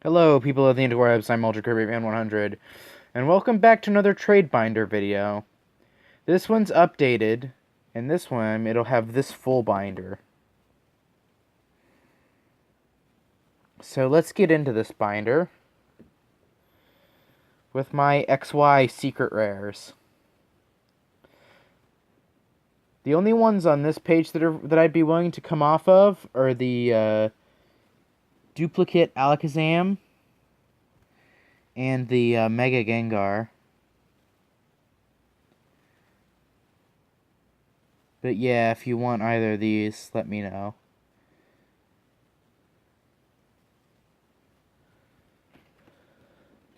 Hello, people of the interwebs. I'm Ultra Kirby Fan 100, and welcome back to another Trade Binder video. This one's updated, and this one it'll have this full binder. So let's get into this binder with my XY secret rares. The only ones on this page that I'd be willing to come off of are the duplicate Alakazam and the Mega Gengar. But yeah, if you want either of these, let me know.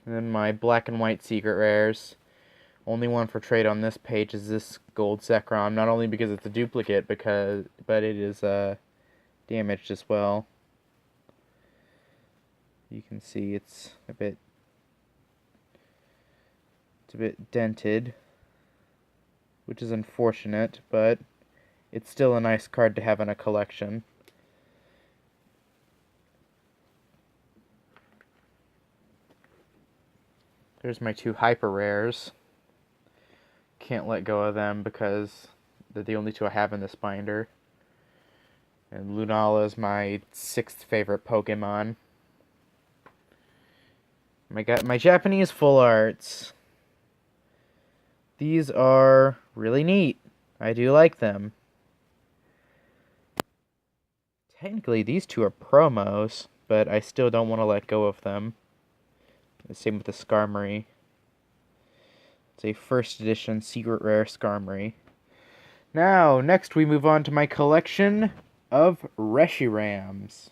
And then my black and white secret rares. Only one for trade on this page is this gold Zekrom, not only because it's a duplicate, but it is damaged as well. You can see it's a bit dented, which is unfortunate, but it's still a nice card to have in a collection. There's my two hyper rares. Can't let go of them because they're the only two I have in this binder. And Lunala is my 6th favorite Pokemon. My Japanese full arts. These are really neat. I do like them. Technically, these two are promos, but I still don't want to let go of them. The same with the Skarmory. It's a first edition secret rare Skarmory. Now, next we move on to my collection of Reshirams.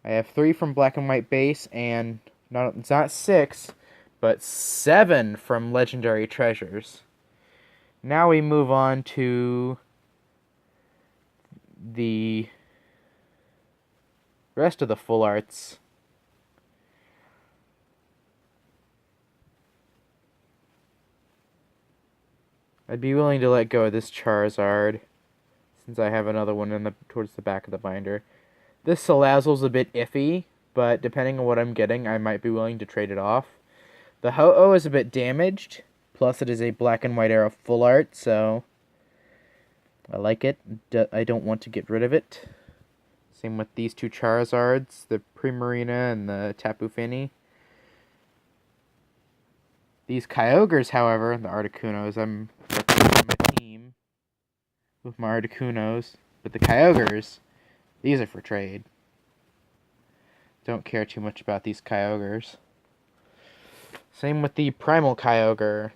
I have 3 from Black and White base, and it's not 6, but 7 from Legendary Treasures. Now we move on to the rest of the full arts. I'd be willing to let go of this Charizard, since I have another one towards the back of the binder. This Salazzle's a bit iffy, but depending on what I'm getting, I might be willing to trade it off. The Ho-Oh is a bit damaged, plus it is a Black and White era full art, so I like it. I don't want to get rid of it. Same with these two Charizards, the Primarina and the Tapu Fini. These Kyogres, however, the Articunos, I'm representing my team with my Articunos. But the Kyogres, these are for trade. Don't care too much about these Kyogres. Same with the Primal Kyogre.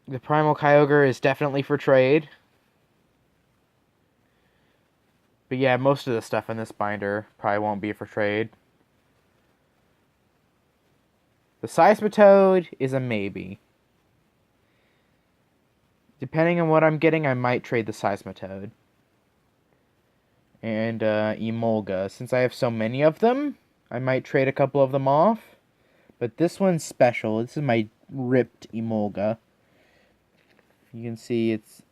The Primal Kyogre is definitely for trade. But yeah, most of the stuff in this binder probably won't be for trade. The Seismitoad is a maybe. Depending on what I'm getting, I might trade the Seismitoad. And Emolga. Since I have so many of them, I might trade a couple of them off. But this one's special. This is my ripped Emolga. You can see it's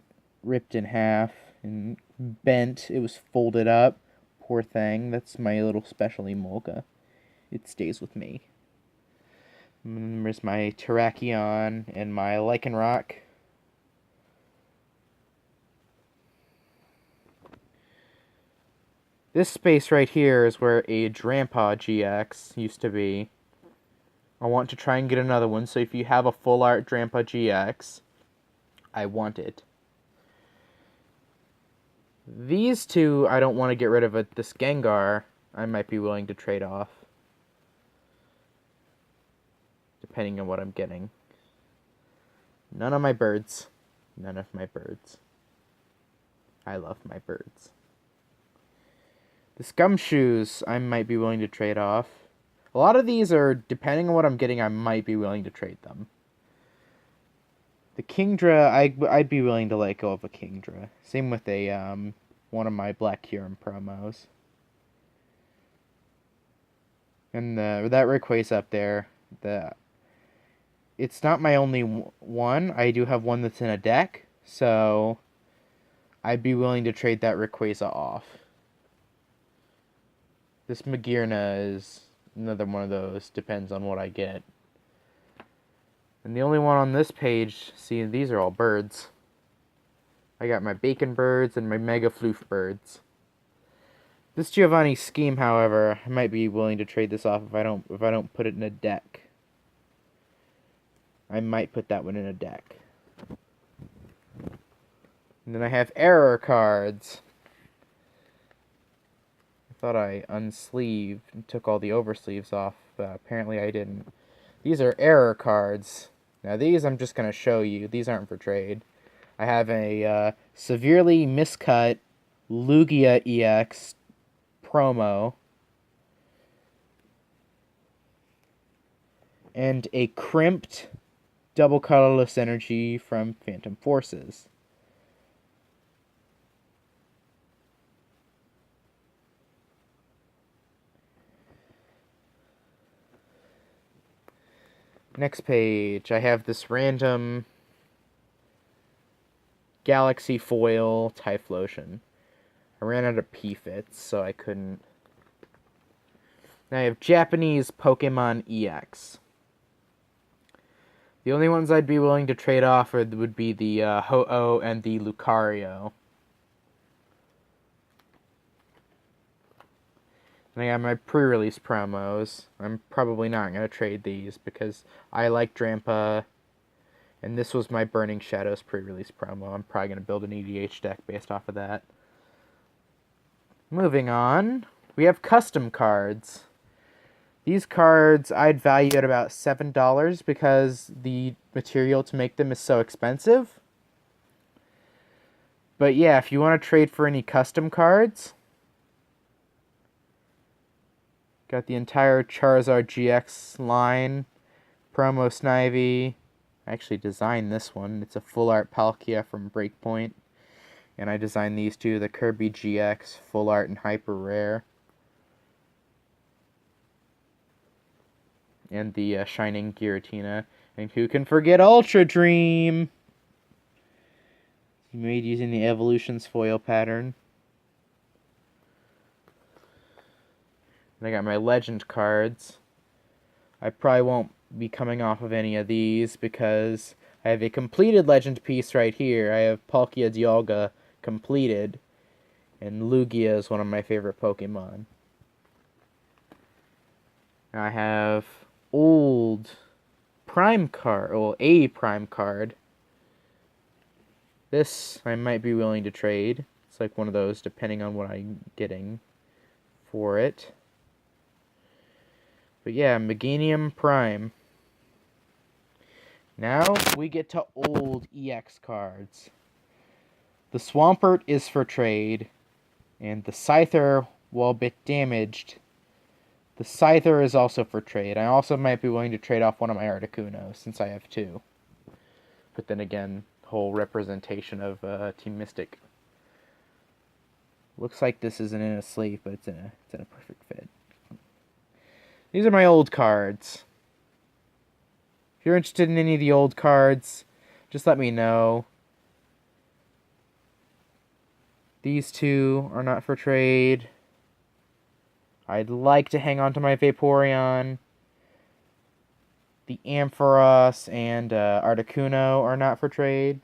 ripped in half and bent. It was folded up. Poor thing. That's my little special Emolga. It stays with me. And there's my Terrakion and my Lycanroc. This space right here is where a Drampa GX used to be. I want to try and get another one, so if you have a full art Drampa GX, I want it. These two, I don't want to get rid of it. This Gengar, I might be willing to trade off. Depending on what I'm getting. None of my birds. None of my birds. I love my birds. The Scumshoes, I might be willing to trade off. A lot of these are, depending on what I'm getting, I might be willing to trade them. The Kingdra, I'd be willing to let go of a Kingdra. Same with a one of my Black Kyurem promos. And that Rayquaza up there, it's not my only one. I do have one that's in a deck, so I'd be willing to trade that Rayquaza off. This Magearna is another one of those. Depends on what I get. And the only one on this page, see, these are all birds. I got my Bacon birds and my Mega Floof birds. This Giovanni Scheme, however, I might be willing to trade this off if I don't put it in a deck. I might put that one in a deck. And then I have error cards. I thought I unsleeved and took all the oversleeves off, but apparently I didn't. These are error cards. Now these I'm just going to show you. These aren't for trade. I have a severely miscut Lugia EX promo. And a crimped double colorless energy from Phantom Forces. Next page, I have this random Galaxy Foil Typhlosion. I ran out of P-Fits, so I couldn't. Now I have Japanese Pokemon EX. The only ones I'd be willing to trade off would be the Ho-Oh and the Lucario. And I got my pre-release promos. I'm probably not going to trade these because I like Drampa, and this was my Burning Shadows pre-release promo. I'm probably going to build an EDH deck based off of that. Moving on, we have custom cards. These cards I'd value at about $7 because the material to make them is so expensive. But yeah, if you want to trade for any custom cards, got the entire Charizard GX line, promo Snivy. I actually designed this one. It's a full art Palkia from Breakpoint. And I designed these two, the Kirby GX, full art and hyper rare. And the Shining Giratina. And who can forget Ultra Dream? Made using the Evolutions foil pattern. And I got my Legend cards. I probably won't be coming off of any of these because I have a completed Legend piece right here. I have Palkia Dialga completed. And Lugia is one of my favorite Pokemon. I have old Prime card, well, a Prime card. This I might be willing to trade. It's like one of those, depending on what I'm getting for it. But yeah, Meganium Prime. Now we get to old EX cards. The Swampert is for trade, and the Scyther, while a bit damaged, the Scyther is also for trade. I also might be willing to trade off one of my Articuno, since I have two. But then again, whole representation of Team Mystic. Looks like this isn't in a sleeve, but it's in a perfect fit. These are my old cards. If you're interested in any of the old cards, just let me know. These two are not for trade. I'd like to hang on to my Vaporeon. The Ampharos and Articuno are not for trade.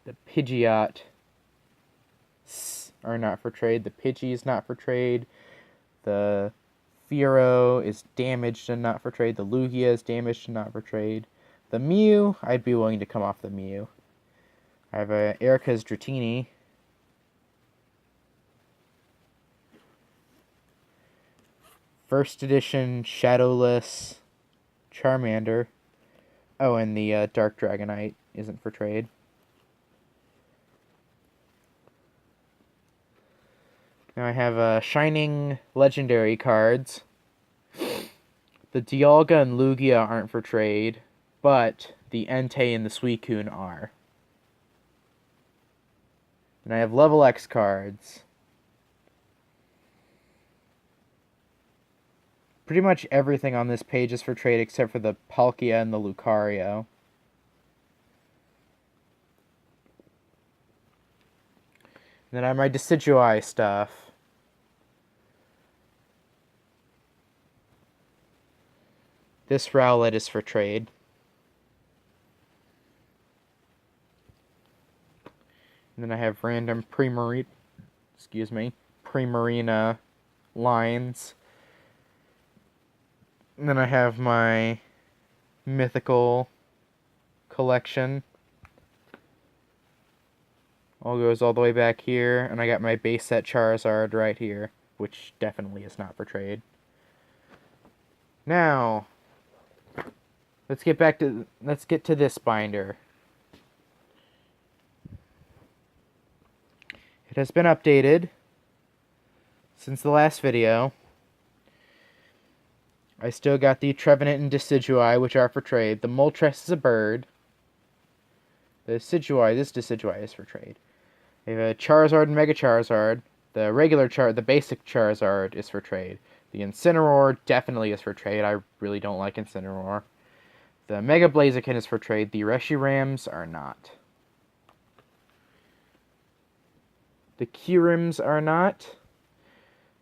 The Pidgeot are not for trade. The Pidgey is not for trade. The Fearow is damaged and not for trade. The Lugia is damaged and not for trade. The Mew, I'd be willing to come off the Mew. I have a Erica's Dratini. First edition Shadowless Charmander. Oh, and the Dark Dragonite isn't for trade. Now I have Shining Legendary cards. The Dialga and Lugia aren't for trade, but the Entei and the Suicune are. And I have Level X cards. Pretty much everything on this page is for trade except for the Palkia and the Lucario. Then I have my Decidueye stuff. This Rowlet is for trade. And then I have random Primarina lines. And then I have my mythical collection. All goes all the way back here, and I got my base set Charizard right here, which definitely is not for trade. Now, let's get to this binder. It has been updated since the last video. I still got the Trevenant and Decidueye, which are for trade. The Moltres is a bird. This Decidueye is for trade. I have a Charizard and Mega Charizard. The basic Charizard is for trade. The Incineroar definitely is for trade. I really don't like Incineroar. The Mega Blaziken is for trade. The Reshirams are not. The Kyurems are not.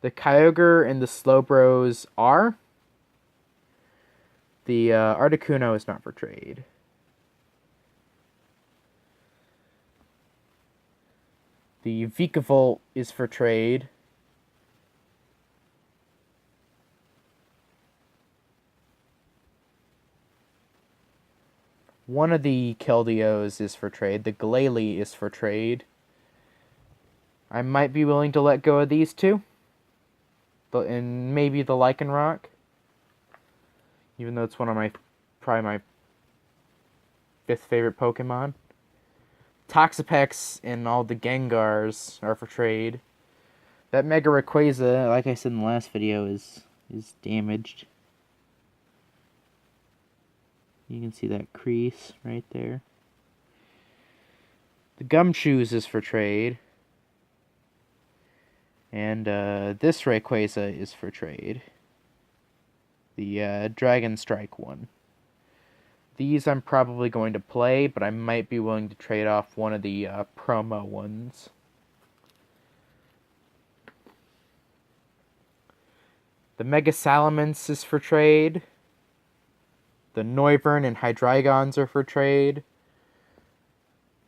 The Kyogre and the Slowbros are. The Articuno is not for trade. The Vikavolt is for trade. One of the Keldeos is for trade. The Glalie is for trade. I might be willing to let go of these two. And maybe the Lycanroc. Even though it's probably my 5th favorite Pokemon. Toxapex and all the Gengars are for trade. That Mega Rayquaza, like I said in the last video, is damaged. You can see that crease right there. The Gumshoos is for trade. And this Rayquaza is for trade. The Dragon Strike one. These I'm probably going to play, but I might be willing to trade off one of the promo ones. The Mega Salamence is for trade. The Noivern and Hydreigons are for trade.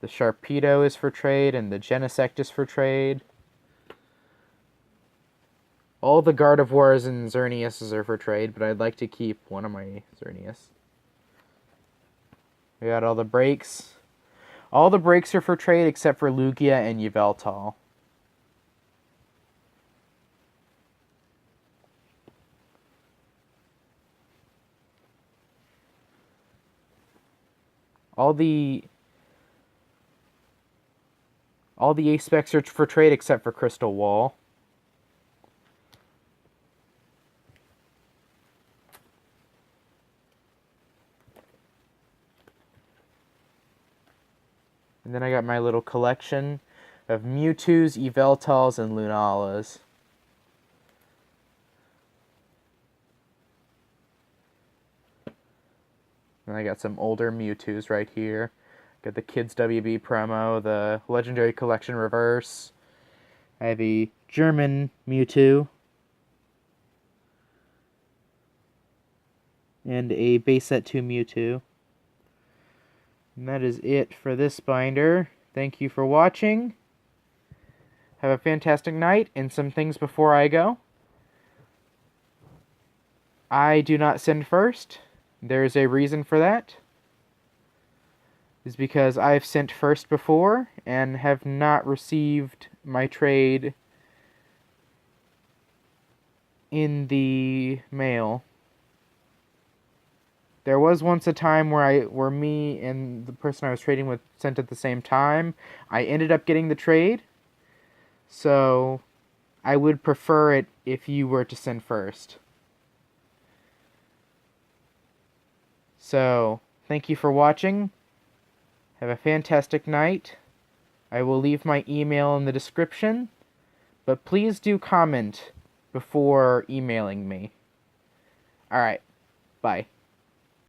The Sharpedo is for trade, and the Genesect is for trade. All the Gardevoirs and Xerneas are for trade, but I'd like to keep one of my Xerneas. We got all the breaks. All the breaks are for trade except for Lugia and Yveltal. All the Ace-Specs are for trade except for Crystal Wall. And then I got my little collection of Mewtwo's, Yveltals, and Lunalas. And I got some older Mewtwo's right here. Got the Kids WB promo, the Legendary Collection Reverse. I have a German Mewtwo. And a base set 2 Mewtwo. And that is it for this binder. Thank you for watching. Have a fantastic night, and some things before I go. I do not send first. There is a reason for that. It's because I've sent first before and have not received my trade in the mail. There was once a time where me and the person I was trading with sent at the same time. I ended up getting the trade. So I would prefer it if you were to send first. So, thank you for watching. Have a fantastic night. I will leave my email in the description, but please do comment before emailing me. Alright, bye.